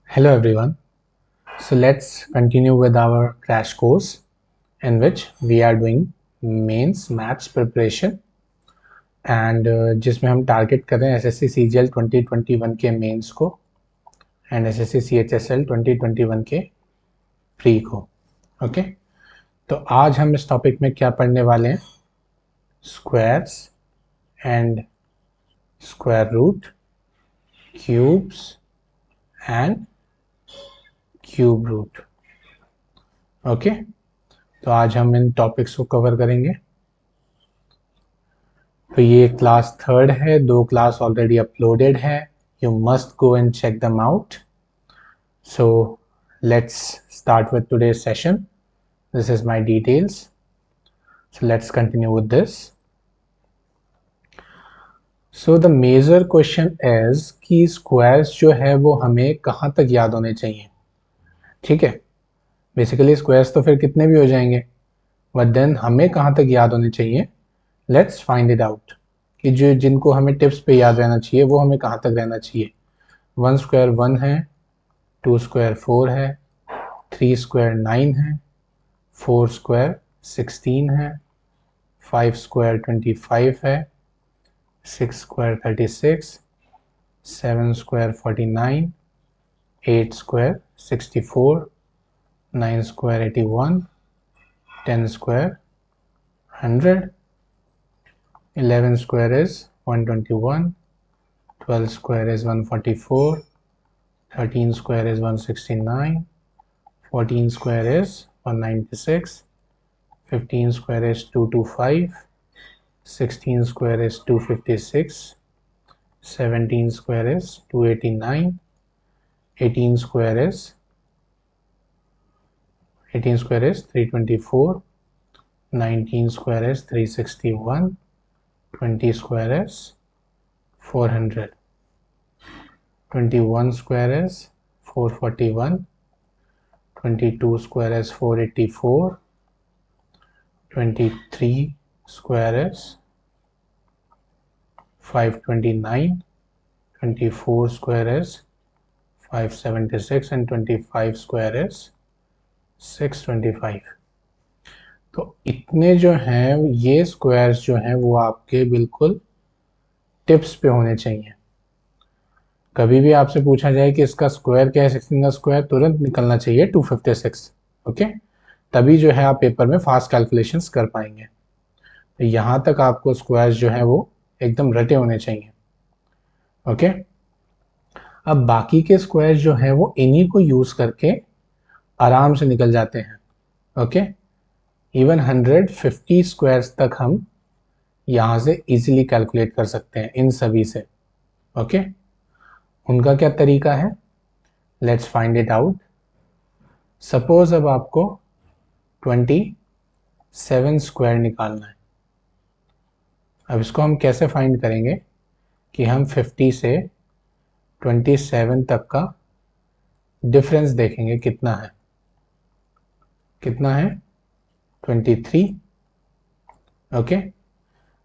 Hello everyone. So let's continue with our crash course in which we are doing mains maths preparation and जिसमें हम target कर रहे हैं SSC CGL 2021 के mains को and SSC CHSL 2021 के pre को. ओके, तो आज हम इस टॉपिक में क्या पढ़ने वाले हैं? Squares and square root, cubes and cube root. Okay, तो आज हम इन टॉपिक्स को कवर करेंगे. तो ये क्लास थर्ड है, 2 क्लास ऑलरेडी अपलोडेड है. You must go and check them out. So let's start with today's session. This is my details. So let's continue with this. So the major question is कि squares जो है वो हमें कहाँ तक याद होने चाहिए. ठीक है, बेसिकली स्क्वायर्स तो फिर कितने भी हो जाएंगे, बट देन हमें कहाँ तक याद होने चाहिए. लेट्स फाइंड इट आउट कि जो जिनको हमें टिप्स पे याद रहना चाहिए वो हमें कहाँ तक रहना चाहिए. 1 स्क्वायर 1 है, 2 स्क्वायर 4 है, 3 स्क्वायर 9 है, 4 स्क्वायर 16 है, 5 स्क्वायर 25 है, 6 square 36, 7 square 49, 8 square 64, 9 square 81, 10 square 100, 11 square is 121, 12 square is 144, 13 square is 169, 14 square is 196, 15 square is 225, 16 square is 256, 17 square is 289, 18 square is 324, 19 square is 361, 20 square is 400, 21 square is 441, 22 square is 484, 23 square is 529, 24 square is 576 and 25 square is 625. तो इतने जो हैं ये squares जो हैं वो आपके बिल्कुल टिप्स पे होने चाहिए. कभी भी आपसे पूछा जाए कि इसका स्क्वायर क्या है, 16 का स्क्वायर, तुरंत निकलना चाहिए 256. ओके, तभी जो है आप पेपर में फास्ट कैलकुलेशंस कर पाएंगे. तो यहाँ तक आपको स्क्वायर्स जो है वो एकदम रटे होने चाहिए. ओके, अब बाकी के स्क्वायर्स जो हैं वो इन्हीं को यूज़ करके आराम से निकल जाते हैं. ओके, इवन 150 स्क्वायर्स तक हम यहाँ से इजीली कैलकुलेट कर सकते हैं इन सभी से. ओके, उनका क्या तरीका है, let's find it out. Suppose अब आपको 27 स्क्वायर निकालना है. अब इसको हम कैसे फाइंड करेंगे कि हम 50 से 27 तक का डिफरेंस देखेंगे कितना है. 23. ओके,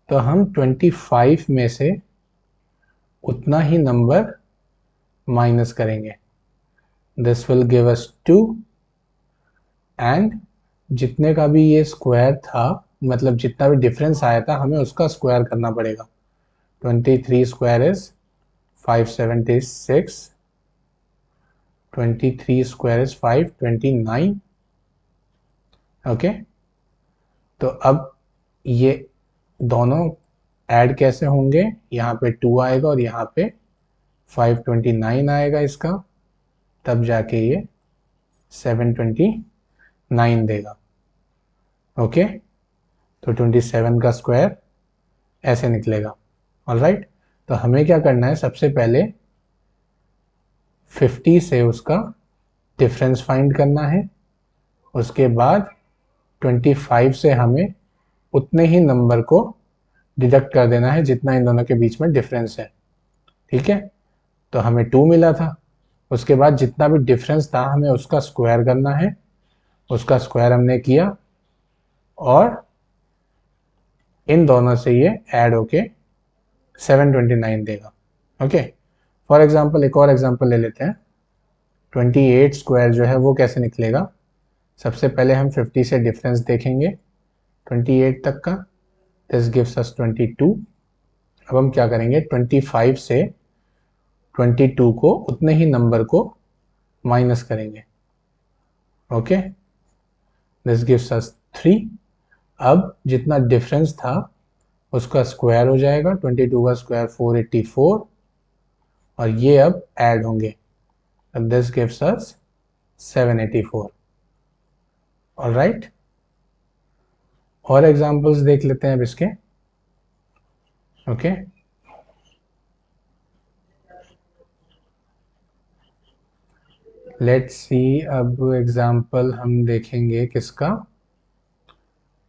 तो हम 25 में से उतना ही नंबर माइनस करेंगे. This will give us 2 and जितने का भी ये स्क्वायर था, मतलब जितना भी डिफरेंस आया था, हमें उसका स्क्वायर करना पड़ेगा. 23 square is 576, 23 square is 529. Okay, तो अब ये दोनों ऐड कैसे होंगे, यहाँ पे 2 आएगा और यहाँ पे 529 आएगा इसका, तब जाके ये 729 देगा. ओके, तो 27 का स्क्वायर ऐसे निकलेगा. ऑलराइट, तो हमें क्या करना है, सबसे पहले 50 से उसका डिफरेंस फाइंड करना है. उसके बाद 25 से हमें उतने ही नंबर को डिडक्ट कर देना है जितना इन दोनों के बीच में डिफरेंस है. ठीक है, तो हमें 2 मिला था. उसके बाद जितना भी डिफरेंस था हमें उसका स्क्वायर करना है. उसका स्क्वायर हमने किया और इन दोनों से ये ऐड होके 729 देगा. ओके, फॉर एग्जांपल एक और एग्जांपल ले लेते हैं. 28 स्क्वायर जो है वो कैसे निकलेगा? सबसे पहले हम 50 से डिफरेंस देखेंगे 28 तक का, दिस गिव्स अस 22। अब हम क्या करेंगे, 25 से 22 को उतने ही नंबर को माइनस करेंगे, ओके, दिस गिव्स अस 3। अब जितना डिफरेंस था उसका स्क्वायर हो जाएगा, 22 का स्क्वायर 484, और ये अब ऐड होंगे, दिस गिव्स अस 784। ऑलराइट, और एग्जांपल्स देख लेते हैं अब इसके, ओके। लेट्स सी, अब एग्जांपल हम देखेंगे किसका,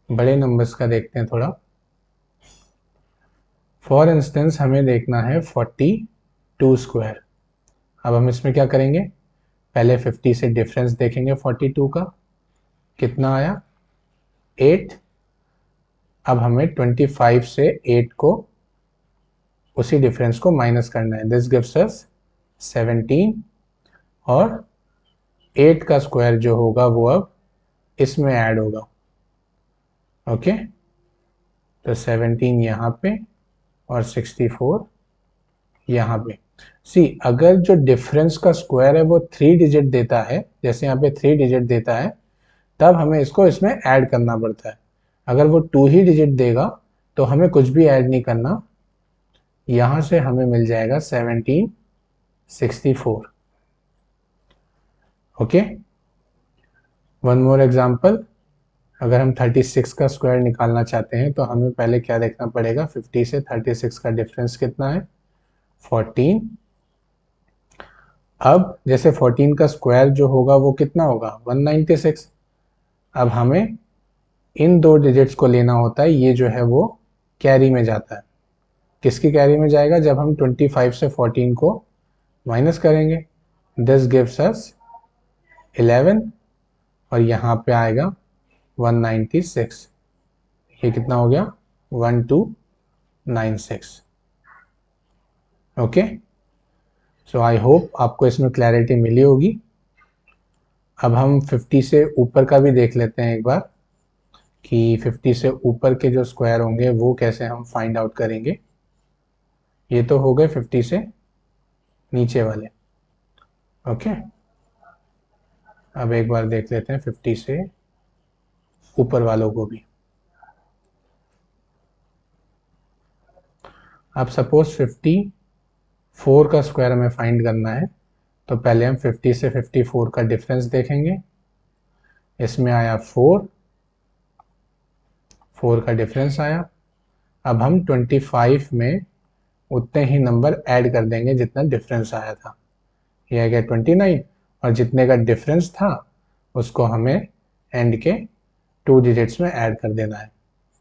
बड़े नंबर्स का देखते हैं थोड़ा। फॉर इंस्टेंस हमें देखना है 42 स्क्वायर। अब हम इसमें क्या करेंगे, पहले 50 से डिफरेंस देखेंगे 42 का, कितना आया 8। अब हमें 25 से 8 को उसी डिफरेंस को माइनस करना है, दिस गिव्स अस 17, और 8 का स्क्वायर जो होगा वो अब इसमें ऐड होगा, ओके। तो 17 यहाँ पे और 64 यहाँ पे। सी, अगर जो डिफरेंस का स्क्वायर है वो 3 डिजिट देता है, जैसे यहाँ पे 3 डिजिट देता है, तब हमें इसको इसमें ऐड करना पड़ता है। अगर वो 2 ही डिजिट देगा तो हमें कुछ भी ऐड नहीं करना, यहाँ से हमें मिल जाएगा 1764, ओके। वन मोर एग्जाम्पल, अगर हम 36 का स्क्वायर निकालना चाहते हैं तो हमें पहले क्या देखना पड़ेगा, 50 से 36 का डिफरेंस कितना है 14। अब जैसे 14 का स्क्वायर जो होगा वो कितना होगा 196। अब हमें इन दो डिजिट्स को लेना होता है, ये जो है वो कैरी में जाता है। किसकी कैरी में जाएगा, जब हम 25 से 14 को माइनस करेंगे, दिस गिव्स अस 11, और यहाँ पे आएगा 196। ये कितना हो गया 1296, ओके। सो आई होप आपको इसमें क्लैरिटी मिली होगी। अब हम 50 से ऊपर का भी देख लेते हैं एक बार, कि 50 से ऊपर के जो स्क्वायर होंगे वो कैसे हम फाइंड आउट करेंगे। ये तो हो गए 50 से नीचे वाले, ओके। अब एक बार देख लेते हैं 50 से ऊपर वालों को भी। अब सपोज 54 का स्क्वायर हमें फाइंड करना है, तो पहले हम 50 से 54 का डिफरेंस देखेंगे। इसमें आया 4 का डिफरेंस आया। अब हम 25 में उतने ही नंबर ऐड कर देंगे जितना डिफरेंस आया था, ये आ गया 29, और जितने का डिफरेंस था उसको हमें एंड के 2 डिजिट्स में ऐड कर देना है,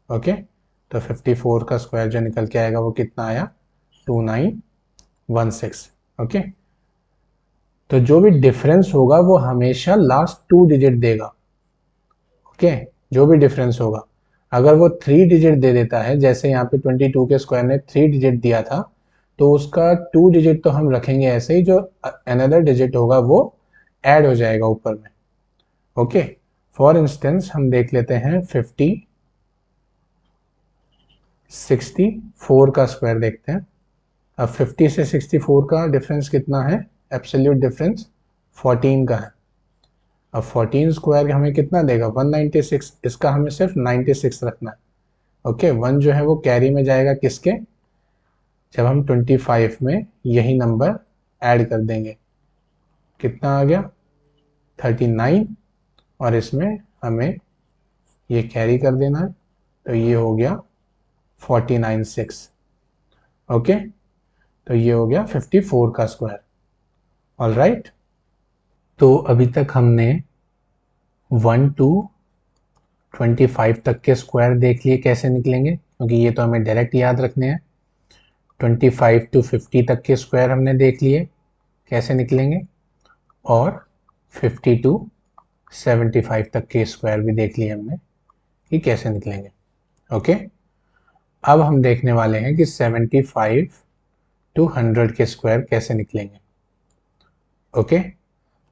ओके। तो 54 का स्क्वायर जो निकल के आएगा वो कितना आया 2916, ओके। तो जो भी डिफरेंस होगा वो हमेशा लास्ट 2 डिजिट देगा, ओके। जो भी डिफरेंस होगा, अगर वो 3 डिजिट दे देता है, जैसे यहाँ पे 22 के स्क्वायर ने 3 डिजिट दिया था, तो उसका 2 डिजिट तो हम रखेंगे ऐसे ही, जो अनदर डिजिट होगा वो ऐड हो जाएगा ऊपर में, ओके। फॉर इंस्टेंस हम देख लेते हैं 64 का स्क्वायर देखते हैं। अब 50 से 64 का डिफरेंस कितना है, एब्सोल्यूट डिफरेंस 14 का है। अब 14 स्क्वायर हमें कितना देगा 196, इसका हमें सिर्फ 96 रखना है, ओके। 1 जो है वो कैरी में जाएगा किसके, जब हम 25 में यही नंबर ऐड कर देंगे, कितना आ गया 39, और इसमें हमें ये कैरी कर देना है, तो ये हो गया 496, ओके। तो ये हो गया 54 का स्क्वायर, ऑलराइट। तो अभी तक हमने 1 to 25 तक के स्क्वायर देख लिए कैसे निकलेंगे, क्योंकि ये तो हमें डायरेक्ट याद रखने हैं। 25 to 50 तक के स्क्वायर हमने देख लिए कैसे निकलेंगे, और 50 to 75 तक के स्क्वायर भी देख लिए हमने कि कैसे निकलेंगे, ओके। अब हम देखने वाले हैं कि 75 to 100 के स्क्वायर कैसे निकलेंगे, okay.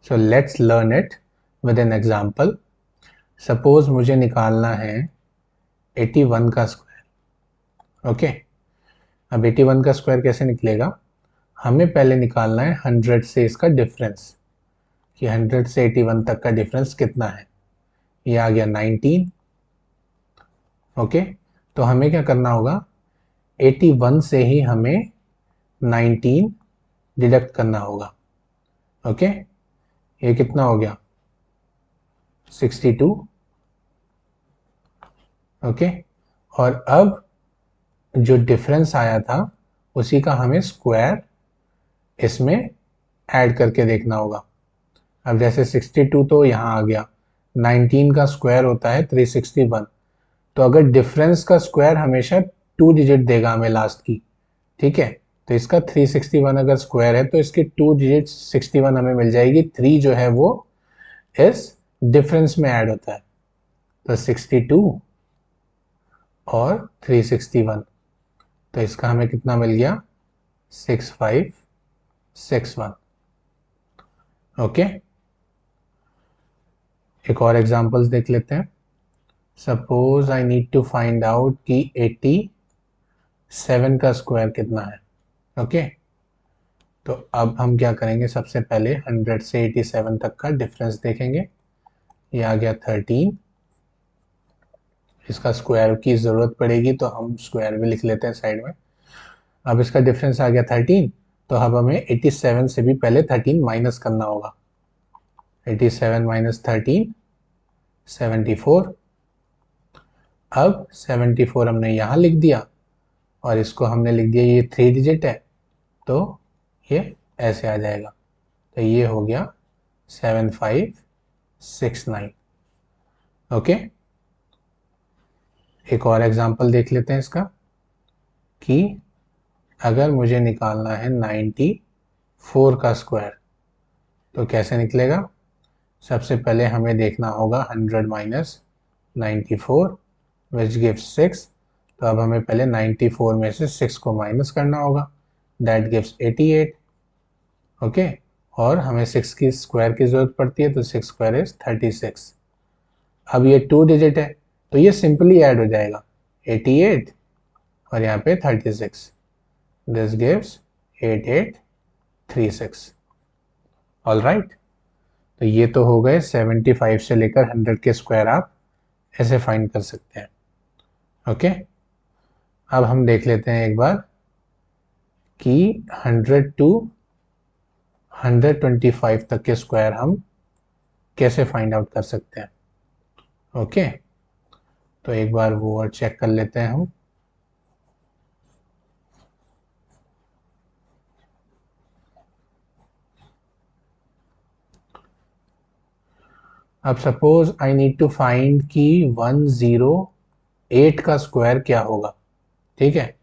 So let's learn it with an example. Suppose मुझे निकालना है 81 का स्क्वायर. ओके, अब 81 का स्क्वायर कैसे निकलेगा? हमें पहले निकालना है 100 से इसका डिफरेंस, कि 100 से 81 तक का डिफरेंस कितना है. ये आ गया 19. ओके, तो हमें क्या करना होगा, 81 से ही हमें 19 डिडक्ट करना होगा. ओके, ये कितना हो गया, 62. ओके, और अब जो डिफरेंस आया था उसी का हमें स्क्वायर इसमें ऐड करके देखना होगा. अब जैसे 62 तो यहाँ आ गया, 19 का स्क्वायर होता है 361. तो अगर डिफरेंस का स्क्वायर हमेशा 2 डिजिट देगा हमें लास्ट की, ठीक है, तो इसका 361 अगर स्क्वायर है तो इसकी 2 डिजिट 61 हमें मिल जाएगी. 3 जो है वो इस डिफरेंस में ऐड होता है, तो 62 और 361, तो इसका हमें कितना मिल गया, 6561. ओके, एक और एग्जांपल्स देख लेते हैं. Suppose I need to find out कि 87 का स्क्वायर कितना है. ओके, तो अब हम क्या करेंगे, सबसे पहले 100 से 87 तक का डिफरेंस देखेंगे. ये आ गया 13. इसका स्क्वायर की ज़रूरत पड़ेगी तो हम स्क्वायर भी लिख लेते हैं साइड में. अब इसका डिफरेंस आ गया 13, तो अब हमें 87 से भी पहले 13 माइनस करना होगा. 87 माइनस 13, 74. अब 74 हमने यहाँ लिख दिया और इसको हमने लिख दिया, ये 3 डिजिट है तो ये ऐसे आ जाएगा. तो ये हो गया 7569. ओके, एक और एग्जांपल देख लेते हैं इसका, कि अगर मुझे निकालना है 94 का स्क्वायर तो कैसे निकलेगा. सबसे पहले हमें देखना होगा 100 माइनस 94 विच गिव्स 6. तो अब हमें पहले 94 में से 6 को माइनस करना होगा, दैट गिव्स 88. ओके, और हमें 6 की स्क्वायर की ज़रूरत पड़ती है, तो 6 स्क्वायर इज 36. अब ये 2 डिजिट है तो ये सिंपली ऐड हो जाएगा, 88 और यहाँ पे 36. This gives 8836. ऑल राइट, तो ये तो हो गए 75 से लेकर 100 के स्क्वायर आप ऐसे फाइंड कर सकते हैं. ओके, अब हम देख लेते हैं एक बार कि 100 टू 125 तक के स्क्वायर हम कैसे फाइंड आउट कर सकते हैं. ओके, तो एक बार वो और चेक कर लेते हैं हम. अब suppose I need to find कि 108 का स्क्वायर क्या होगा. ठीक है,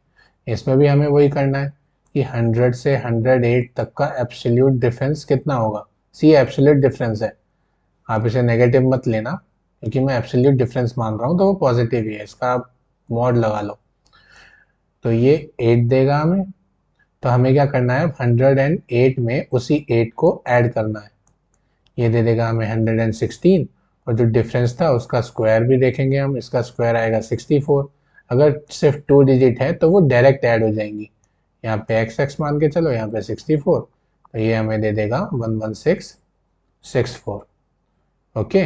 इसमें भी हमें वही करना है कि 100 से 108 तक का एब्सोल्यूट डिफरेंस कितना होगा. सी एब्सोल्यूट डिफरेंस है, आप इसे नेगेटिव मत लेना, क्योंकि मैं एब्सोल्यूट डिफरेंस मान रहा हूँ तो वो पॉजिटिव ही है, इसका आप मॉड लगा लो. तो ये 8 देगा हमें, तो हमें क्या करना है, 108 में उसी 8 को ऐड करना है. ये दे देगा हमें 116, और जो डिफरेंस था उसका स्क्वायर भी देखेंगे हम, इसका स्क्वायर आएगा 64. अगर सिर्फ 2 डिजिट है तो वो डायरेक्ट ऐड हो जाएंगी. यहाँ पे x मान के चलो, यहाँ पे 64, तो ये हमें दे देगा 11664. ओके,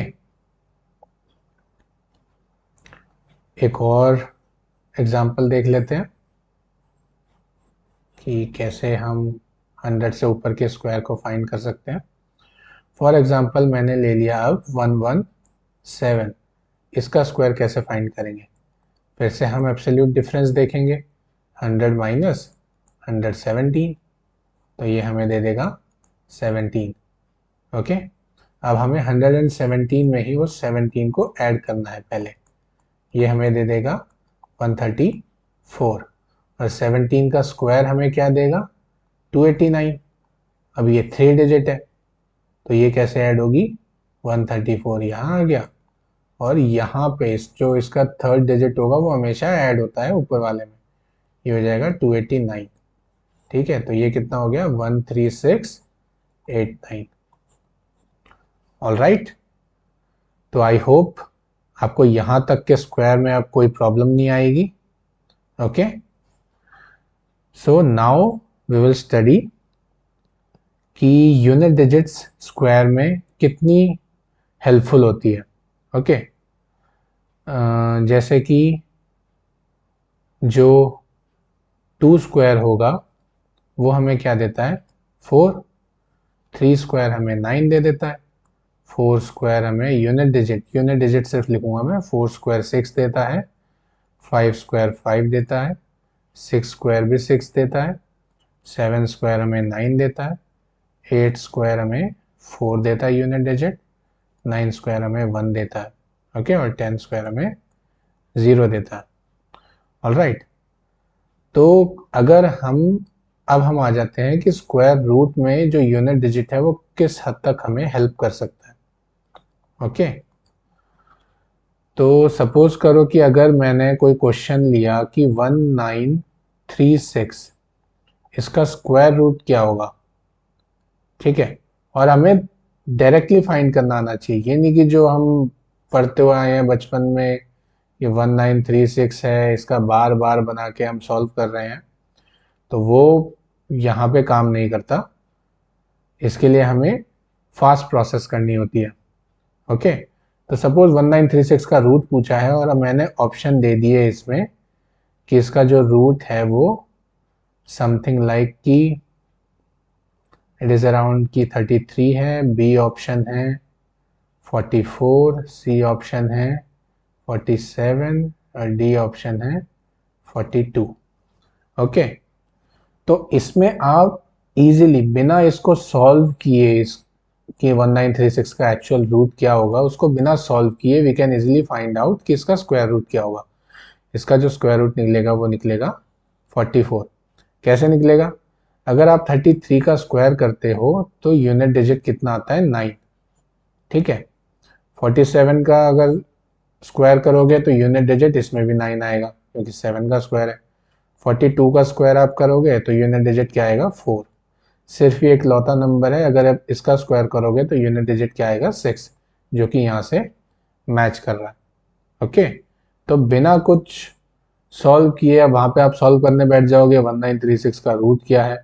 एक और एग्जाम्पल देख लेते हैं कि कैसे हम 100 से ऊपर के स्क्वायर को फाइंड कर सकते हैं. फॉर एग्जाम्पल मैंने ले लिया अब 117, इसका स्क्वायर कैसे फाइंड करेंगे. फिर से हम एब्सोल्यूट डिफरेंस देखेंगे, 100 माइनस 117, तो ये हमें दे देगा 17. ओके, अब हमें 117 में ही वो 17 को ऐड करना है पहले. ये हमें दे देगा 134, और 17 का स्क्वायर हमें क्या देगा, 289. अब ये 3 डिजिट है तो ये कैसे ऐड होगी, 134 यहाँ आ गया, और यहाँ पे जो इसका थर्ड डिजिट होगा वो हमेशा ऐड होता है ऊपर वाले में, ये हो जाएगा 289. ठीक है, तो ये कितना हो गया, 13689. ऑल राइट, तो आई होप आपको यहाँ तक के स्क्वायर में अब कोई प्रॉब्लम नहीं आएगी. Okay, so now we will study कि यूनिट डिजिट्स स्क्वायर में कितनी हेल्पफुल होती है. ओके, जैसे कि जो 2 स्क्वायर होगा वो हमें क्या देता है 4, 3 स्क्वायर हमें 9 दे देता है, 4 स्क्वायर हमें यूनिट डिजिट सिर्फ लिखूंगा मैं, 4 स्क्वायर 6 देता है, 5 स्क्वायर 5 देता है, 6 स्क्वायर भी 6 देता है, 7 स्क्वायर हमें 9 देता है, 8 स्क्वायर हमें 4 देता है यूनिट डिजिट, 9 स्क्वायर हमें 1 देता है. ओके, और 10 स्क्वायर हमें 0 देता है. ऑल राइट, तो अगर अब हम आ जाते हैं कि स्क्वायर रूट में जो यूनिट डिजिट है वो किस हद तक हमें हेल्प कर सकता है. ओके, तो सपोज करो कि अगर मैंने कोई क्वेश्चन लिया कि 1936 इसका स्क्वायर रूट क्या होगा. ठीक है, और हमें डायरेक्टली फाइंड करना आना चाहिए, ये नहीं कि जो हम पढ़ते हुए आए हैं बचपन में ये 1936 है, इसका बार बार बना के हम सॉल्व कर रहे हैं, तो वो यहाँ पे काम नहीं करता. इसके लिए हमें फास्ट प्रोसेस करनी होती है. ओके, तो सपोज 1936 का रूट पूछा है और अब मैंने ऑप्शन दे दिए इसमें कि इसका जो रूट है वो समथिंग लाइक कि इट इज़ अराउंड की 33 है, बी ऑप्शन है 44, सी ऑप्शन है 47 और डी ऑप्शन है 42. ओके, तो इसमें आप इजीली बिना इसको सॉल्व किए इस कि 1936 का एक्चुअल रूट क्या होगा उसको बिना सॉल्व किए we can easily find out कि इसका स्क्वायर रूट क्या होगा. इसका जो स्क्वायर रूट निकलेगा वो निकलेगा 44. कैसे निकलेगा, अगर आप 33 का स्क्वायर करते हो तो यूनिट डिजिट कितना आता है 9. ठीक है, 47 का अगर स्क्वायर करोगे तो यूनिट डिजिट इसमें भी 9 आएगा क्योंकि 7 का स्क्वायर है. 42 का स्क्वायर आप करोगे तो यूनिट डिजिट क्या आएगा 4. सिर्फ ये एक लौता नंबर है, अगर आप इसका स्क्वायर करोगे तो यूनिट डिजिट क्या आएगा 6, जो कि यहाँ से मैच कर रहा है. ओके, तो बिना कुछ सॉल्व किए अब वहाँ पे आप सॉल्व करने बैठ जाओगे 1936 का रूट क्या है,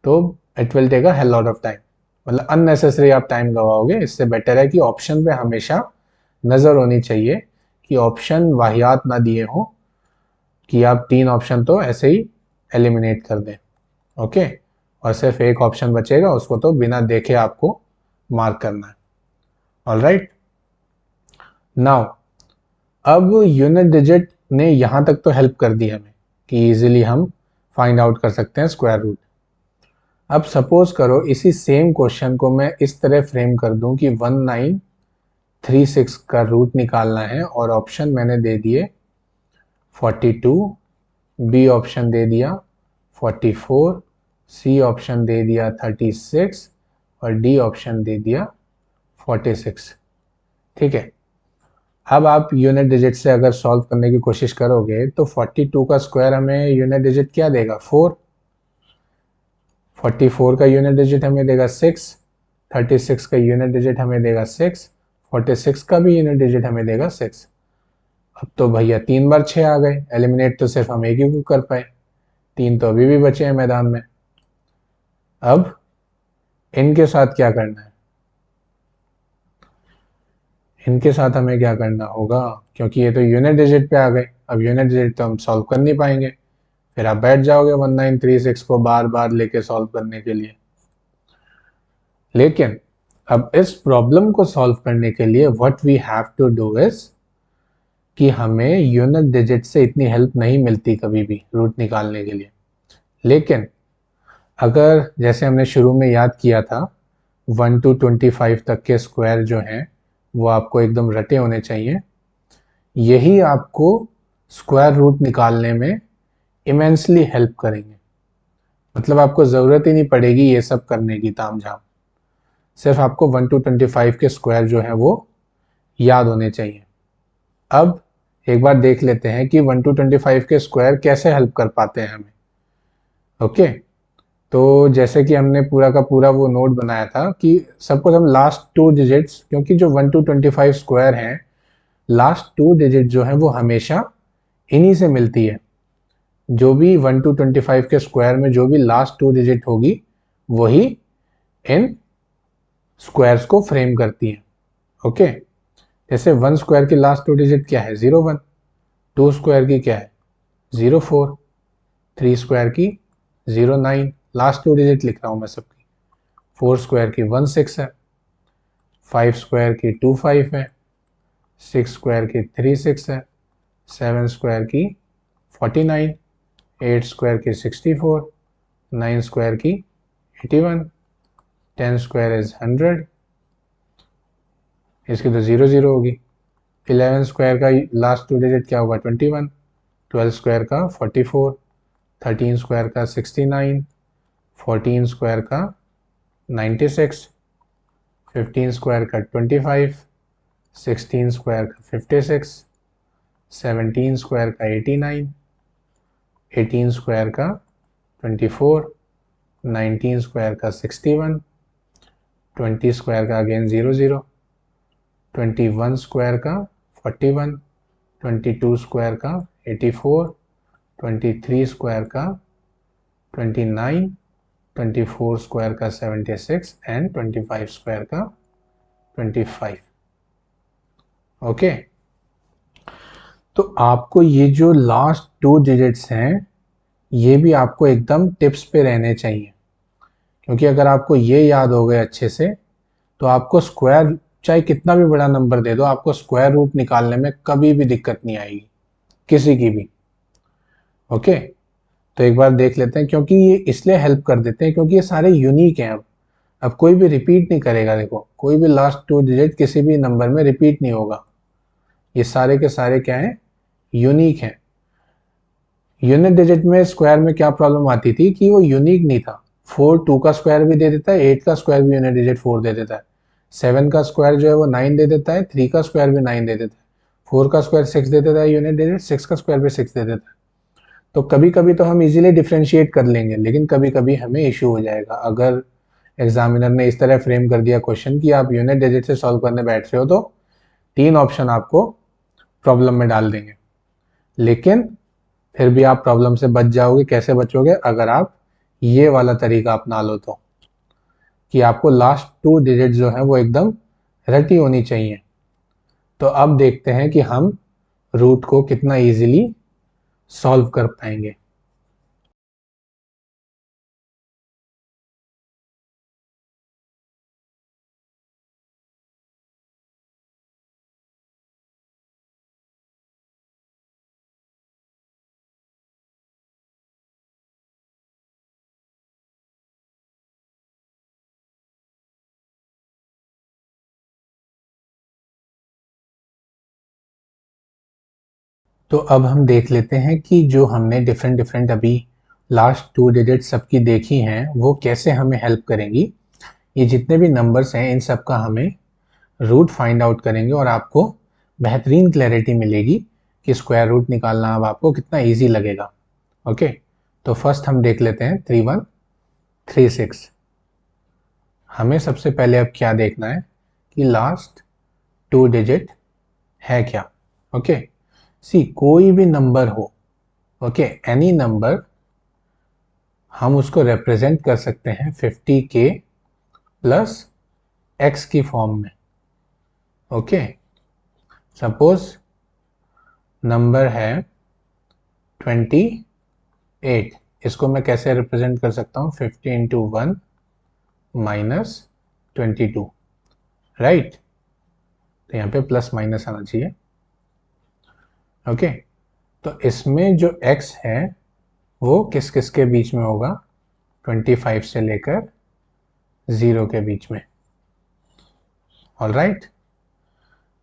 तो it will take a hell lot of time, मतलब अननेसेसरी आप टाइम गवाओगे. इससे बेटर है कि ऑप्शन पे हमेशा नज़र होनी चाहिए कि ऑप्शन वाहियात ना दिए हों कि आप 3 ऑप्शन तो ऐसे ही एलिमिनेट कर दें. ओके, और सिर्फ एक ऑप्शन बचेगा उसको तो बिना देखे आपको मार्क करना है. ऑल राइट, नाउ अब यूनिट डिजिट ने यहाँ तक तो हेल्प कर दी हमें कि इजीली हम फाइंड आउट कर सकते हैं स्क्वायर रूट. अब सपोज करो इसी सेम क्वेश्चन को मैं इस तरह फ्रेम कर दूं कि 1936 का रूट निकालना है और ऑप्शन मैंने दे दिए 42, बी ऑप्शन दे दिया 44, सी ऑप्शन दे दिया 36 और डी ऑप्शन दे दिया 46. ठीक है, अब आप यूनिट डिजिट से अगर सॉल्व करने की कोशिश करोगे तो 42 का स्क्वायर हमें यूनिट डिजिट क्या देगा 4, 44 का यूनिट डिजिट हमें देगा 6, 36 का यूनिट डिजिट हमें देगा 6, 46 का भी यूनिट डिजिट हमें देगा 6. अब तो भैया 3 बार 6 आ गए, एलिमिनेट तो सिर्फ हम एक ही को कर पाए, 3 तो अभी भी बचे हैं मैदान में. अब इनके साथ क्या करना है, इनके साथ हमें क्या करना होगा, क्योंकि ये तो यूनिट डिजिट पे आ गए, अब यूनिट डिजिट तो हम सॉल्व कर नहीं पाएंगे, फिर आप बैठ जाओगे 1936 को बार बार लेके सॉल्व करने के लिए. लेकिन अब इस प्रॉब्लम को सॉल्व करने के लिए what we have to do is कि हमें यूनिट डिजिट से इतनी हेल्प नहीं मिलती कभी भी रूट निकालने के लिए. लेकिन अगर जैसे हमने शुरू में याद किया था 1 to 25 तक के स्क्वायर जो हैं वो आपको एकदम रटे होने चाहिए, यही आपको स्क्वायर रूट निकालने में इमेंसली हेल्प करेंगे. मतलब आपको ज़रूरत ही नहीं पड़ेगी ये सब करने की तामझाम, सिर्फ आपको 1 to 25 के स्क्वायर जो हैं वो याद होने चाहिए. अब एक बार देख लेते हैं कि 1 to 25 के स्क्वायर कैसे हेल्प कर पाते हैं हमें. ओके, तो जैसे कि हमने पूरा का पूरा वो नोट बनाया था कि सब कुछ हम लास्ट 2 डिजिट्स, क्योंकि जो 1 to 25 स्क्वायर हैं, लास्ट 2 डिजिट जो है वो हमेशा इन्हीं से मिलती है। जो भी 1 to 25 के स्क्वायर में जो भी लास्ट 2 डिजिट होगी वही इन स्क्वायर्स को फ्रेम करती है। ओके, जैसे 1 स्क्वायर की लास्ट 2 डिजिट क्या है, 01, 2 स्क्वायर की क्या है, 04, 3 स्क्वायर की 09, लास्ट 2 डिजिट लिख रहा हूँ मैं सबकी। 4 स्क्वायर की 16 है, 5 स्क्वायर की 25 है, 6 स्क्वायर की 36 है, 7 स्क्वायर की 49, 8 स्क्वायर की 64, 9 स्क्वायर की 81, 10 स्क्वायर इज 100, इसकी तो 00 होगी। 11 स्क्वायर का लास्ट 2 डिजिट क्या होगा, 21, 12 स्क्वायर का 44, 13 स्क्वायर का 69, 14 स्क्वायर का 96, 15 स्क्वायर का 25, 16 स्क्वायर का 56, 17 स्क्वायर का 89, 18 स्क्वायर का 24, 19 स्क्वायर का 61, 20 स्क्वायर का अगेन 00, 21 स्क्वायर का 41, 22 स्क्वायर का 84, 23 स्क्वायर का 29, 24 स्क्वायर का 76 एंड 25 स्क्वायर का 25। ओके, तो आपको ये जो लास्ट 2 डिजिट्स हैं ये भी आपको एकदम टिप्स पे रहने चाहिए, क्योंकि अगर आपको ये याद हो गए अच्छे से तो आपको स्क्वायर चाहे कितना भी बड़ा नंबर दे दो, आपको स्क्वायर रूट निकालने में कभी भी दिक्कत नहीं आएगी, किसी की भी। ओके, तो एक बार देख लेते हैं, क्योंकि ये इसलिए हेल्प कर देते हैं क्योंकि ये सारे यूनिक हैं। अब कोई भी रिपीट नहीं करेगा, देखो कोई भी लास्ट 2 डिजिट किसी भी नंबर में रिपीट नहीं होगा, ये सारे के सारे क्या हैं, यूनिक हैं। यूनिट डिजिट में स्क्वायर में क्या प्रॉब्लम आती थी कि वो यूनिक नहीं था। 4 2 का स्क्वायर भी दे देता है, 8 का स्क्वायर भी यूनिट डिजिट 4 दे देता है, 7 का स्क्वायर जो है वो 9 दे देता है, 3 का स्क्वायर भी 9 दे देता है, 4 का स्क्वायर 6 दे देता है यूनिट डिजिट, 6 का स्क्वायर भी 6 दे देता है। तो कभी कभी तो हम इजीली डिफ्रेंशिएट कर लेंगे, लेकिन कभी कभी हमें इशू हो जाएगा अगर एग्जामिनर ने इस तरह फ्रेम कर दिया क्वेश्चन कि आप यूनिट डिजिट से सॉल्व करने बैठ रहे हो, तो 3 ऑप्शन आपको प्रॉब्लम में डाल देंगे। लेकिन फिर भी आप प्रॉब्लम से बच जाओगे। कैसे बचोगे, अगर आप ये वाला तरीका अपना लो तो, कि आपको लास्ट 2 डिजिट जो है वो एकदम रटी होनी चाहिए। तो अब देखते हैं कि हम रूट को कितना इजीली सॉल्व कर पाएंगे। तो अब हम देख लेते हैं कि जो हमने डिफरेंट डिफरेंट अभी लास्ट 2 डिजिट सबकी देखी हैं वो कैसे हमें हेल्प करेंगी। ये जितने भी नंबर्स हैं इन सब का हमें रूट फाइंड आउट करेंगे और आपको बेहतरीन क्लैरिटी मिलेगी कि स्क्वायर रूट निकालना अब आपको कितना इजी लगेगा। ओके, तो फर्स्ट हम देख लेते हैं 3136। हमें सबसे पहले अब क्या देखना है कि लास्ट 2 डिजिट है क्या। ओके, सी कोई भी नंबर हो, ओके एनी नंबर, हम उसको रिप्रेजेंट कर सकते हैं 50k प्लस x की फॉर्म में। ओके, सपोज नंबर है 28, इसको मैं कैसे रिप्रेजेंट कर सकता हूँ, 50 इंटू 1 माइनस 22, राइट। तो यहाँ पे प्लस माइनस आना चाहिए। ओके, तो इसमें जो x है वो किस किस के बीच में होगा, 25 से लेकर 0 के बीच में। ऑलराइट,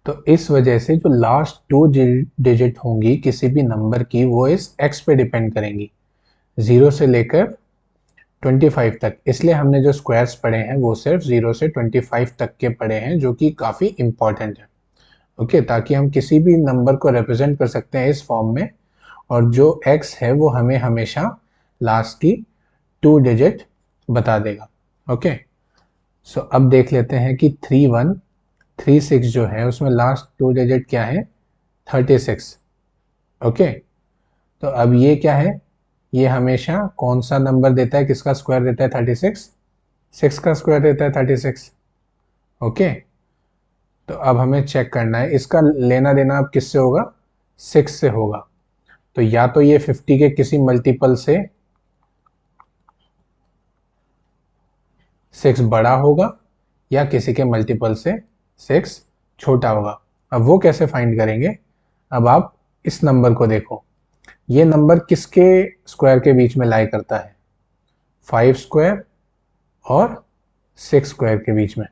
तो इस वजह से जो लास्ट 2 डिजिट होंगी किसी भी नंबर की वो इस x पे डिपेंड करेंगी, 0 से लेकर 25 तक। इसलिए हमने जो स्क्वायर्स पढ़े हैं वो सिर्फ 0 से 25 तक के पढ़े हैं, जो कि काफ़ी इंपॉर्टेंट है। ओके, ताकि हम किसी भी नंबर को रिप्रेजेंट कर सकते हैं इस फॉर्म में, और जो x है वो हमें हमेशा लास्ट की 2 डिजिट बता देगा। ओके, सो अब देख लेते हैं कि 3136 जो है उसमें लास्ट 2 डिजिट क्या है, 36। ओके, तो अब ये क्या है, ये हमेशा कौन सा नंबर देता है, किसका स्क्वायर देता है, 36, 6 का स्क्वायर देता है 36। ओके, तो अब हमें चेक करना है इसका लेना देना अब किससे होगा, 6 से होगा। तो या तो ये 50 के किसी मल्टीपल से 6 बड़ा होगा या किसी के मल्टीपल से 6 छोटा होगा। अब वो कैसे फाइंड करेंगे, अब आप इस नंबर को देखो, ये नंबर किसके स्क्वायर के बीच में लाई करता है, 5 स्क्वायर और 6 स्क्वायर के बीच में,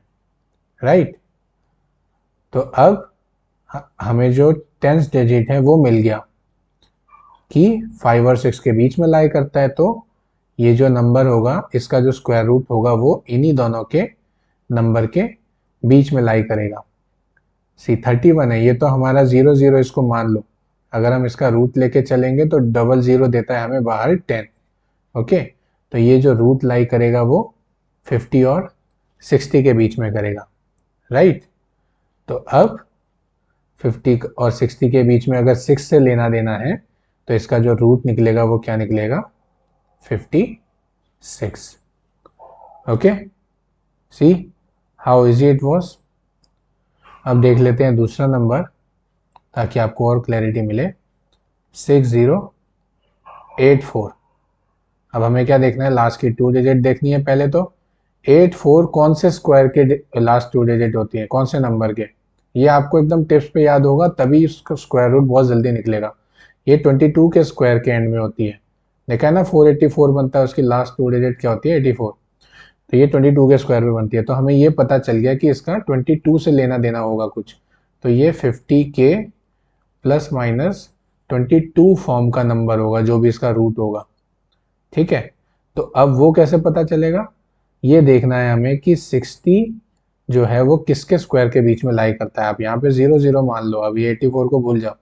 राइट। तो अब हमें जो 10th डिजिट है वो मिल गया कि 5 और 6 के बीच में लाई करता है, तो ये जो नंबर होगा इसका जो स्क्वायर रूट होगा वो इन्हीं दोनों के नंबर के बीच में लाई करेगा। सी 31 है, ये तो हमारा 0 0 इसको मान लो, अगर हम इसका रूट लेके चलेंगे तो 00 देता है हमें बाहर 10। ओके, तो ये जो रूट लाई करेगा वो 50 और 60 के बीच में करेगा, राइट। तो अब 50 और 60 के बीच में अगर 6 से लेना देना है तो इसका जो रूट निकलेगा वो क्या निकलेगा, 56। Okay, see how easy it was. अब देख लेते हैं दूसरा नंबर ताकि आपको और क्लैरिटी मिले, 6084। अब हमें क्या देखना है, लास्ट की 2 डिजिट देखनी है पहले। तो 84 कौन से स्क्वायर के लास्ट 2 डिजिट होती है, कौन से नंबर के, ये आपको एकदम टिप्स पे याद होगा तभी इसका स्क्वायर रूट बहुत जल्दी निकलेगा। ये 22 के स्क्वायर के एंड में होती है, देखा है ना, 484 बनता है, उसकी लास्ट 2 डिजिट क्या होती है, 84। तो ये 22 के स्क्वायर में बनती है, तो हमें ये पता चल गया कि इसका 22 से लेना देना होगा कुछ। तो ये 50 के प्लस माइनस 22 फॉर्म का नंबर होगा जो भी इसका रूट होगा, ठीक है। तो अब वो कैसे पता चलेगा, ये देखना है हमें कि 60 जो है वो किसके स्क्वायर के बीच में लाई करता है। आप यहाँ पे 0 0 मान लो, अब ये 84 को भूल जाओ,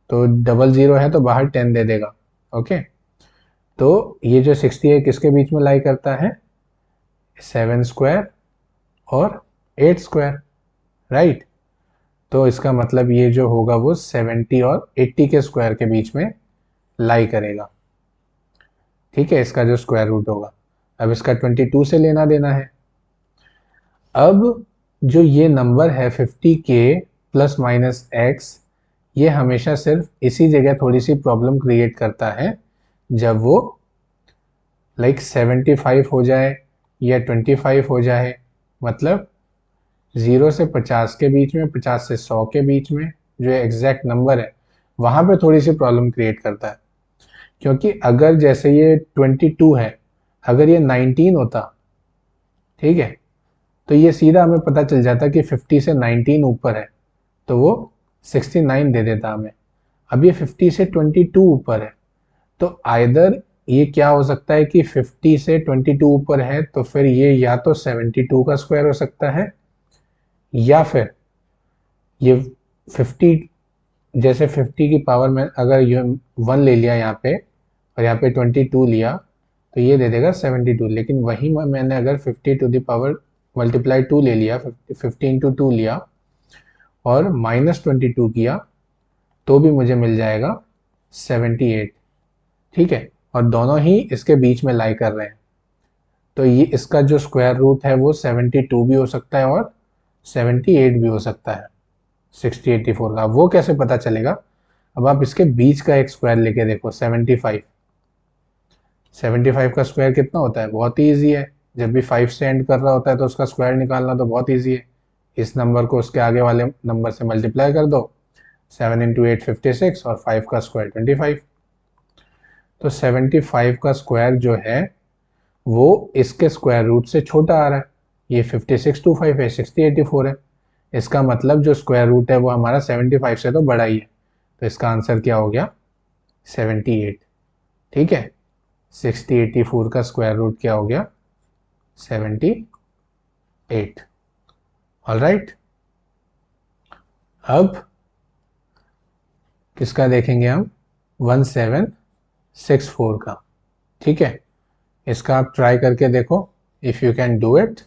तो 00 है तो बाहर 10 दे देगा। ओके, तो ये जो 60 है किसके बीच में लाई करता है, 7 स्क्वायर और 8 स्क्वायर, राइट। तो इसका मतलब ये जो होगा वो 70 और 80 के स्क्वायर के बीच में लाई करेगा, ठीक है, इसका जो स्क्वायर रूट होगा। अब इसका 22 से लेना देना है। अब जो ये नंबर है 50 के प्लस माइनस एक्स, ये हमेशा सिर्फ इसी जगह थोड़ी सी प्रॉब्लम क्रिएट करता है जब वो लाइक 75 हो जाए या 25 हो जाए, मतलब 0 से 50 के बीच में, 50 से 100 के बीच में जो एग्जैक्ट नंबर है वहाँ पे थोड़ी सी प्रॉब्लम क्रिएट करता है। क्योंकि अगर जैसे ये 22 है, अगर ये 19 होता, ठीक है, तो ये सीधा हमें पता चल जाता कि 50 से 19 ऊपर है तो वो 69 दे देता हमें। अब ये 50 से 22 ऊपर है, तो आइदर ये क्या हो सकता है कि 50 से 22 ऊपर है तो फिर ये या तो 72 का स्क्वायर हो सकता है, या फिर ये 50, जैसे 50 की पावर में अगर ये 1 ले लिया यहाँ पे और यहाँ पे 22 लिया तो ये दे देगा 72। लेकिन वही मैंने अगर 50 टू द पावर मल्टीप्लाई 2 ले लिया, 50 इंटू 2 लिया और -22 किया तो भी मुझे मिल जाएगा 78, ठीक है। और दोनों ही इसके बीच में लाई कर रहे हैं, तो ये इसका जो स्क्वायर रूट है वो 72 भी हो सकता है और 78 भी हो सकता है 6084 का। वो कैसे पता चलेगा, अब आप इसके बीच का एक स्क्वायर लेके देखो, 75। 75 का स्क्वायर कितना होता है, बहुत ही ईजी है, जब भी 5 से एंड कर रहा होता है तो उसका स्क्वायर निकालना तो बहुत ईजी है। इस नंबर को उसके आगे वाले नंबर से मल्टीप्लाई कर दो, 7 इंटू 8 56 और 5 का स्क्वायर 25। तो 75 का स्क्वायर जो है वो इसके स्क्वायर रूट से छोटा आ रहा है, ये 5625 है, 6084 है। इसका मतलब जो स्क्वायर रूट है वो हमारा 75 से तो बड़ा ही है, तो इसका आंसर क्या हो गया, 78, ठीक है। 6084 का स्क्वायर रूट क्या हो गया, 78। ऑलराइट, अब किसका देखेंगे हम, 1764 का, ठीक है। इसका आप ट्राई करके देखो, if you can do it,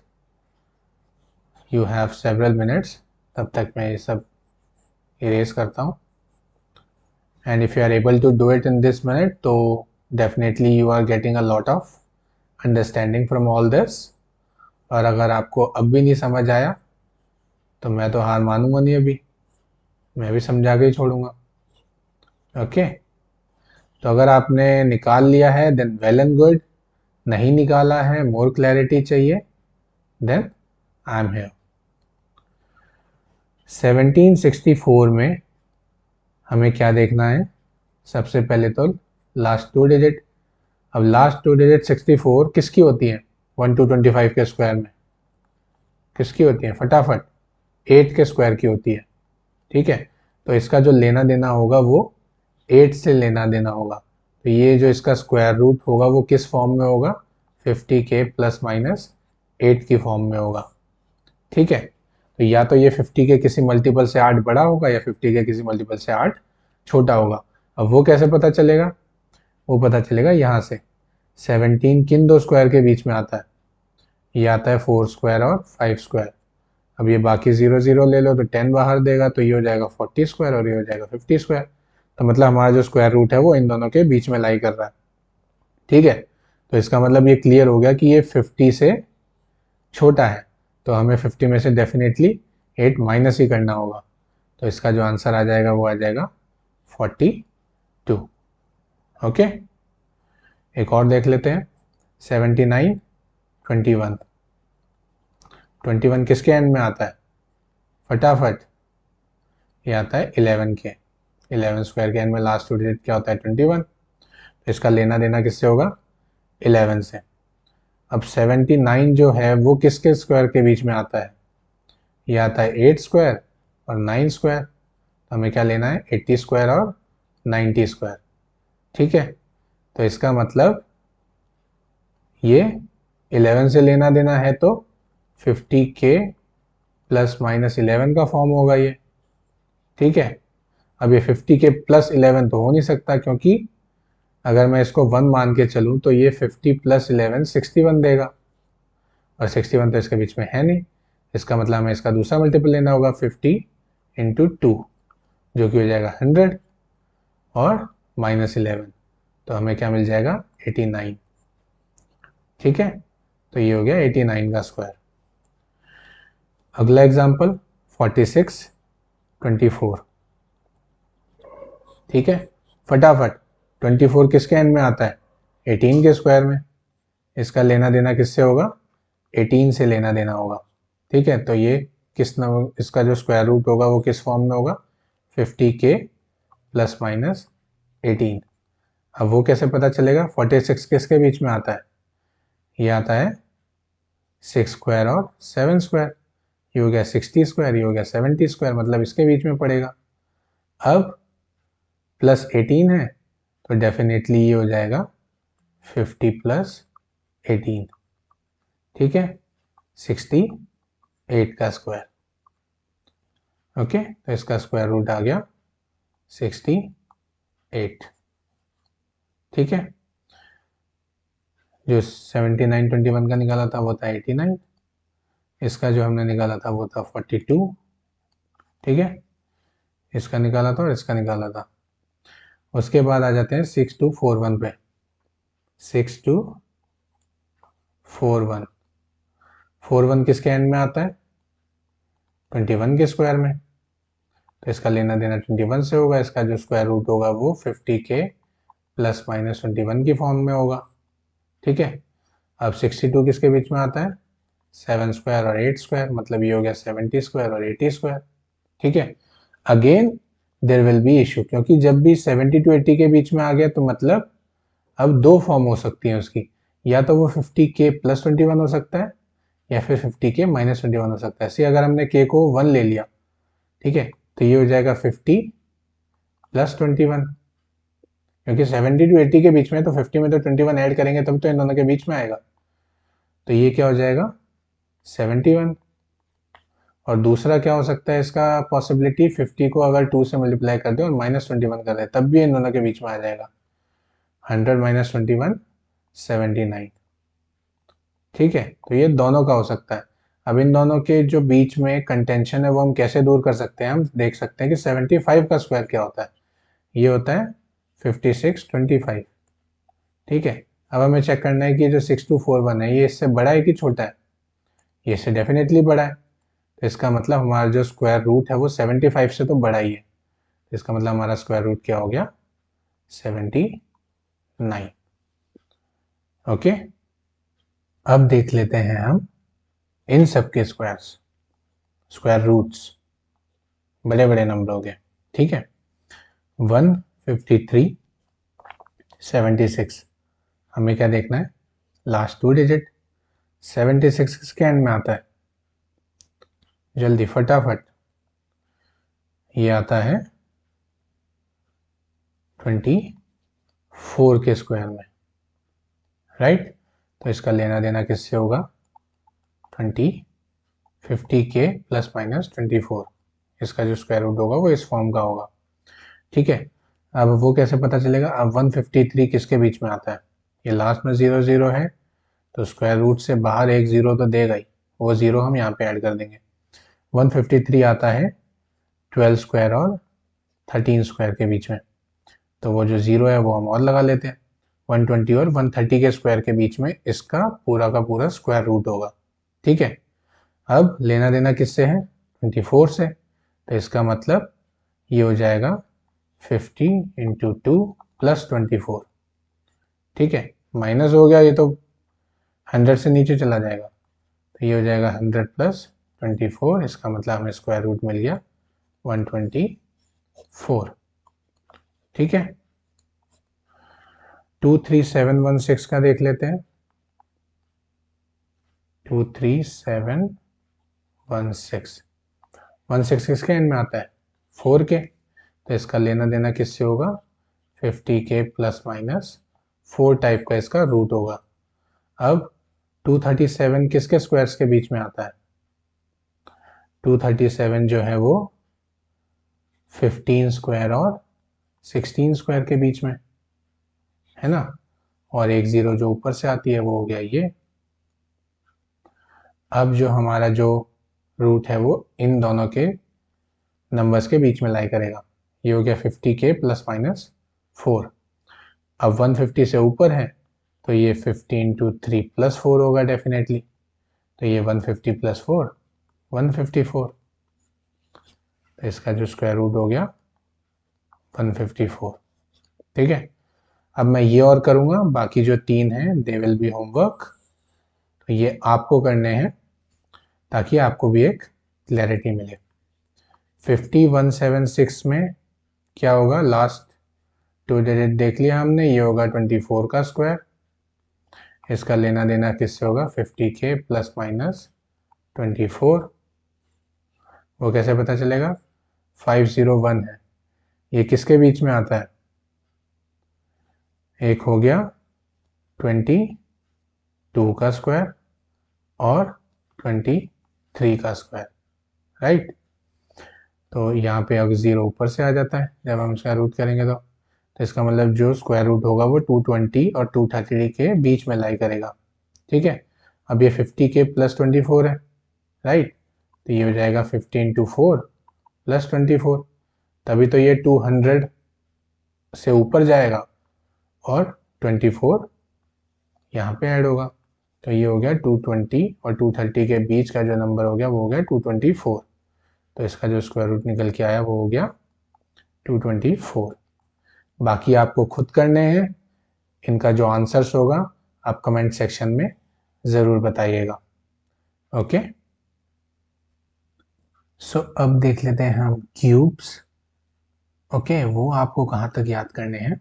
you have several minutes. तब तक मैं ये सब इरेज करता हूँ। And if you are able to do it in this minute, तो definitely you are getting a lot of understanding from all this. और अगर आपको अब भी नहीं समझ आया तो मैं तो हार मानूंगा नहीं, अभी मैं भी समझा के ही छोड़ूंगा। ओके, तो अगर आपने निकाल लिया है देन वेल एंड गुड, नहीं निकाला है, मोर क्लैरिटी चाहिए, देन आई एम हियर। 1764 में हमें क्या देखना है? सबसे पहले तो लास्ट टू डिजिट। अब लास्ट टू डिजिट 64 किसकी होती है? 1 to 25 के स्क्वायर में किसकी होती है? फटाफट 8 के स्क्वायर की होती है। ठीक है, तो इसका जो लेना देना होगा वो 8 से लेना देना होगा। तो ये जो इसका स्क्वायर रूट होगा वो किस फॉर्म में होगा? 50 के प्लस माइनस 8 की फॉर्म में होगा। ठीक है, तो या तो ये 50 के किसी मल्टीपल से 8 बड़ा होगा या 50 के किसी मल्टीपल से 8 छोटा होगा। अब वो कैसे पता चलेगा? वो पता चलेगा यहाँ से। 17 किन दो स्क्वायर के बीच में आता है? ये आता है 4 स्क्वायर और 5 स्क्वायर। अब ये बाकी 0 0 ले लो तो 10 बाहर देगा, तो ये हो जाएगा 40 स्क्वायर और ये हो जाएगा 50 स्क्वायर। तो मतलब हमारा जो स्क्वायर रूट है वो इन दोनों के बीच में लाई कर रहा है। ठीक है, तो इसका मतलब ये क्लियर हो गया कि ये 50 से छोटा है, तो हमें 50 में से डेफिनेटली 8 माइनस ही करना होगा। तो इसका जो आंसर आ जाएगा वो आ जाएगा 42। ओके, एक और देख लेते हैं। 79 21 21 किसके एंड में आता है? फटाफट, ये आता है 11 के। 11 स्क्वायर के एंड में लास्ट टू डिजिट क्या होता है? 21। तो इसका लेना देना किससे होगा? 11 से। अब 79 जो है वो किसके स्क्वायर के बीच में आता है? ये आता है 8 स्क्वायर और 9 स्क्वायर। तो हमें क्या लेना है? 80 स्क्वायर और 90 स्क्वायर। ठीक है, तो इसका मतलब ये 11 से लेना देना है तो 50 के प्लस माइनस 11 का फॉर्म होगा ये। ठीक है, अब ये 50 के प्लस 11 तो हो नहीं सकता, क्योंकि अगर मैं इसको 1 मान के चलूँ तो ये 50 प्लस 11 61 देगा, और 61 तो इसके बीच में है नहीं। इसका मतलब हमें इसका दूसरा मल्टीपल लेना होगा 50 इंटू 2, जो कि हो जाएगा 100 और माइनस 11, तो हमें क्या मिल जाएगा? 89। ठीक है, तो ये हो गया 89 का स्क्वायर। अगला एग्जाम्पल 46 24। ठीक है, फटाफट 24 किसके एंड में आता है? 18 के स्क्वायर में। इसका लेना देना किससे होगा? 18 से लेना देना होगा। ठीक है, तो ये इसका जो स्क्वायर रूट होगा वो किस फॉर्म में होगा? 50 के प्लस माइनस 18। अब वो कैसे पता चलेगा? 46 किसके बीच में आता है? ये आता है 6 स्क्वायर और 7 स्क्वायर। ये हो गया 60 स्क्वायर, ये हो गया 70 स्क्वायर, मतलब इसके बीच में पड़ेगा। अब प्लस 18 है तो डेफिनेटली ये हो जाएगा 50 प्लस 18। ठीक है, 68 का स्क्वायर। ओके, तो इसका स्क्वायर रूट आ गया 68। ठीक है, जो 79 21 का निकाला था वो था 89, इसका जो हमने निकाला था वो था 42। ठीक है, इसका निकाला था और इसका निकाला था। उसके बाद आ जाते हैं 6241 पे। 6241 41 किसके एंड में आता है? 21 के स्क्वायर में। तो इसका लेना देना 21 से होगा। इसका जो स्क्वायर रूट होगा वो 50 के प्लस माइनस 21 की फॉर्म में होगा। ठीक है, अब 62 किसके बीच में आता है? 7 स्क्वायर और 8 स्क्वायर, मतलब ये हो गया 70 स्क्वायर और 80 स्क्वायर। ठीक है, again there will be issue, क्योंकि जब भी 70 टू 80 के बीच में आ गया तो मतलब अब दो फॉर्म हो सकती है उसकी, या तो वो 50 के प्लस 21 हो सकता है या फिर 50 के माइनस 21 हो सकता है। ऐसे अगर हमने के को 1 ले लिया, ठीक है, तो ये हो जाएगा 50 प्लस 21, क्योंकि 70 टू 80 के बीच में, तो 50 में तो 21 ऐड करेंगे तब तो इन दोनों के बीच में आएगा। तो ये क्या हो जाएगा? 71। और दूसरा क्या हो सकता है इसका पॉसिबिलिटी? 50 को अगर 2 से मल्टीप्लाई कर दे और माइनस 21 कर दे, तब भी इन दोनों के बीच में आ जाएगा। 100 माइनस 21 79। ठीक है, तो ये दोनों का हो सकता है। अब इन दोनों के जो बीच में कंटेंशन है वो हम कैसे दूर कर सकते हैं, हम देख सकते हैं कि 75 का स्क्वायर क्या होता है। ये होता है 5625। ठीक है, अब हमें चेक करना है कि जो 6241 है ये इससे बड़ा है कि छोटा है। ये इससे डेफिनेटली बड़ा है, तो इसका मतलब हमारा जो स्क्वायर रूट है वो 75 से तो बड़ा ही है। तो इसका मतलब हमारा स्क्वायर रूट क्या हो गया, 79। ओके, अब देख लेते हैं हम इन सब के स्क्वायर्स, स्क्वायर रूट्स बड़े बड़े नंबरों के। ठीक है, 153, 76, हमें क्या देखना है, लास्ट 2 डिजिट। 76 किसके एंड में आता है, जल्दी फटाफट, ये आता है 24 के स्क्वायर में, राइट। तो इसका लेना देना किससे होगा, 50 के प्लस माइनस 24, इसका जो स्क्वायर रूट होगा वो इस फॉर्म का होगा। ठीक है, अब वो कैसे पता चलेगा, अब 153 किसके बीच में आता है, ये लास्ट में 0 0 है, तो स्क्वायर रूट से बाहर एक 0 तो देगा ही, वो 0 हम यहाँ पे ऐड कर देंगे। 153 आता है 12 स्क्वायर और 13 स्क्वायर के बीच में, तो वो जो 0 है वो हम और लगा लेते हैं। 120 और 130 के स्क्वायर के बीच में इसका पूरा का पूरा स्क्वायर रूट होगा। ठीक है, अब लेना देना किससे है, 24 से, तो इसका मतलब ये हो जाएगा 50 इंटू 2 प्लस 24। ठीक है, माइनस हो गया, ये तो 100 से नीचे चला जाएगा, तो ये हो जाएगा 100 प्लस 24, इसका मतलब हमें स्क्वायर रूट मिल गया 124। ठीक है, 23716 का देख लेते हैं। 23716 किसके एंड में आता है, 4 के, तो इसका लेना देना किससे होगा, 50 के प्लस माइनस 4 टाइप का इसका रूट होगा। अब 237 किसके स्क्वायर्स के बीच में आता है, 237 जो है वो 15 स्क्वायर और 16 स्क्वायर के बीच में है ना, और एक 0 जो ऊपर से आती है वो हो गया ये। अब जो हमारा जो रूट है वो इन दोनों के नंबर्स के बीच में लाई करेगा, ये हो गया 50 के प्लस माइनस 4। अब 150 से ऊपर है तो ये 50 इंटू 3 प्लस 4 होगा डेफिनेटली, तो ये 150 प्लस 4 154, तो इसका जो स्क्वायर रूट हो गया 154। ठीक है, अब मैं ये और करूँगा, बाकी जो 3 हैं दे विल बी होमवर्क, तो ये आपको करने हैं ताकि आपको भी एक क्लैरिटी मिले। 5176 में क्या होगा, लास्ट 2 डिजिट देख लिया हमने, ये होगा 24 का स्क्वायर, इसका लेना देना किससे होगा, 50 के प्लस माइनस 24। वो कैसे पता चलेगा, 501 है, ये किसके बीच में आता है, एक हो गया 22 का स्क्वायर और 23 का स्क्वायर, राइट। तो यहाँ पे अगर 0 ऊपर से आ जाता है जब हम इसका रूट करेंगे तो इसका मतलब जो स्क्वायर रूट होगा वो 220 और 230 के बीच में लाई करेगा। ठीक है, अब ये 50 के प्लस 24 है, राइट, तो ये हो जाएगा 50 इंटू 4 प्लस 24, तभी तो ये 200 से ऊपर जाएगा और 24 यहाँ पे ऐड होगा, तो ये हो गया 220 और 230 के बीच का जो नंबर हो गया वो हो गया 224, तो इसका जो स्क्वायर रूट निकल के आया वो हो गया 224। बाकी आपको खुद करने हैं, इनका जो आंसर्स होगा आप कमेंट सेक्शन में ज़रूर बताइएगा। ओके, सो अब देख लेते हैं हम क्यूब्स। ओके, वो आपको कहाँ तक याद करने हैं,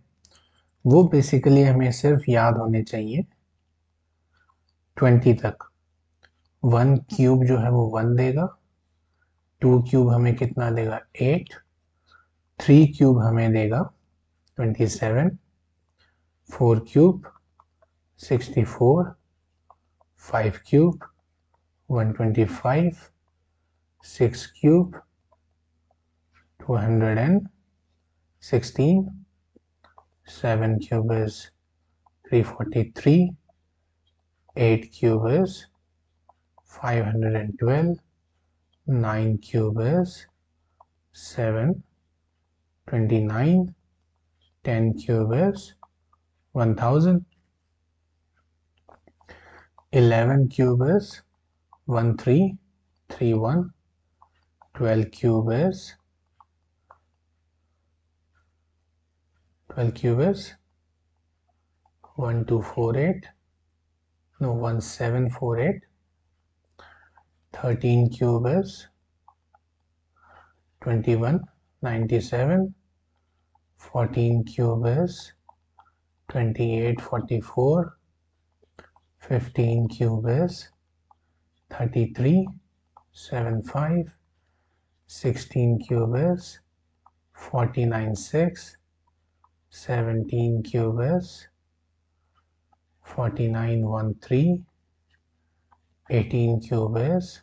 वो बेसिकली हमें सिर्फ याद होने चाहिए 20 तक। 1 क्यूब जो है वो 1 देगा, 2 क्यूब हमें कितना देगा 8, 3 क्यूब हमें देगा 27, 4 cube 64, 5 cube 125, 6 cube 216, 7 cube is 343, 8 cube is 512, 9 cube is 729, 10 cube is 1000, 11 cube is 1331, 12 cube is 1248, no 1748, 13 cube is 2197, 14 cube is 2844, 15 cube is 3375, 16 cube is 496, 17 cube is 4913, 18 cube is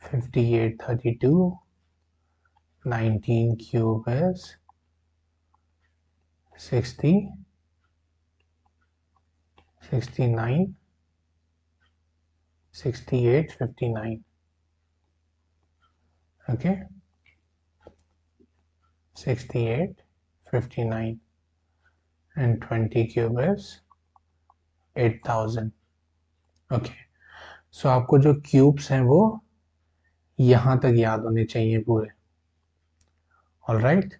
5832, 19 cube is 69, 6859. Okay, 6859, and 20 cube is 8000. Okay, सो आपको जो cubes हैं वो यहाँ तक याद होने चाहिए पूरे. ऑलराइट,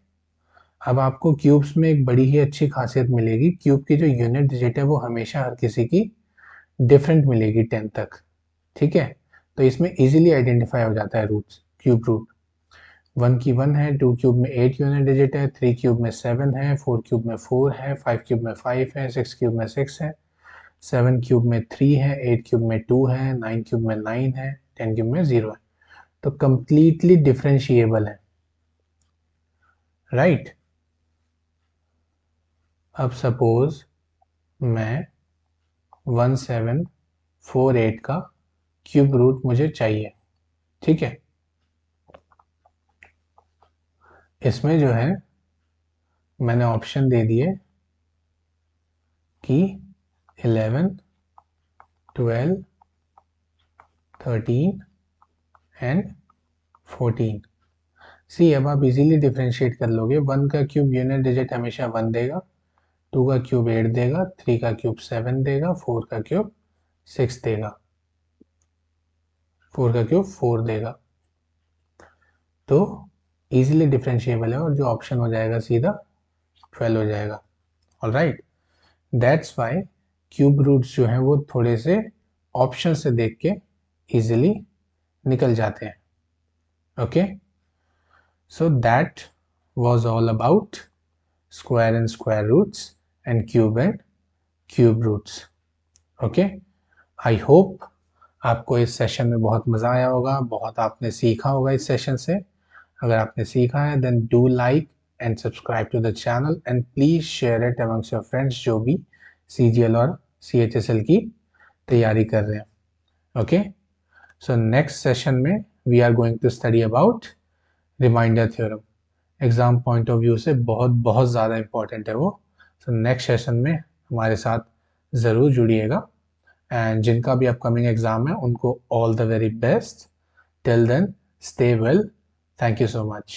अब आपको क्यूब्स में एक बड़ी ही अच्छी खासियत मिलेगी. क्यूब की जो यूनिट डिजिट है वो हमेशा हर किसी की डिफरेंट मिलेगी 10 तक. ठीक है, तो इसमें इजीली आइडेंटिफाई हो जाता है रूट्स, क्यूब रूट. 1 की 1 है, 2 क्यूब में 8 यूनिट डिजिट है, 3 क्यूब में 7 है, 4 क्यूब में 4 है, 5 क्यूब में 5 है, 6 क्यूब में 6 है, 7 क्यूब में 3 है, 8 क्यूब में 2 है, 9 क्यूब में 9 है, 10 क्यूब में 0 है. तो कंप्लीटली डिफरेंशिएबल है. राइट, अब सपोज मैं 1748 का क्यूब रूट मुझे चाहिए. ठीक है, इसमें जो है मैंने ऑप्शन दे दिए कि 11, 12, 13 एंड 14. सी, अब आप इजीली डिफरेंशिएट कर लोगे. 1 का क्यूब यूनिट डिजिट हमेशा 1 देगा, 2 का क्यूब 8 देगा, 3 का क्यूब 7 देगा, 4 का क्यूब 6 देगा, 4 का क्यूब 4 देगा. तो इजीली डिफरेंशिएबल है और जो ऑप्शन हो जाएगा सीधा 12 हो जाएगा. Alright, that's why cube roots जो हैं वो थोड़े से ऑप्शन से देख के इजीली निकल जाते हैं. Okay, so that was all about square and square roots and cube roots. Okay, I hope आपको इस सेशन में बहुत मज़ा आया होगा, बहुत आपने सीखा होगा इस सेशन से. अगर आपने सीखा है then do like and subscribe to the channel and please share it amongst your friends जो भी CGL और CHSL की तैयारी कर रहे हैं. ओके, सो नेक्स्ट सेशन में we are going to study about remainder theorem. Exam point of view से बहुत बहुत ज़्यादा इम्पॉर्टेंट है वो. सो नेक्स्ट सेशन में हमारे साथ ज़रूर जुड़िएगा. एंड जिनका भी अपकमिंग एग्ज़ाम है उनको all the very best. Till then, stay well. Thank you so much.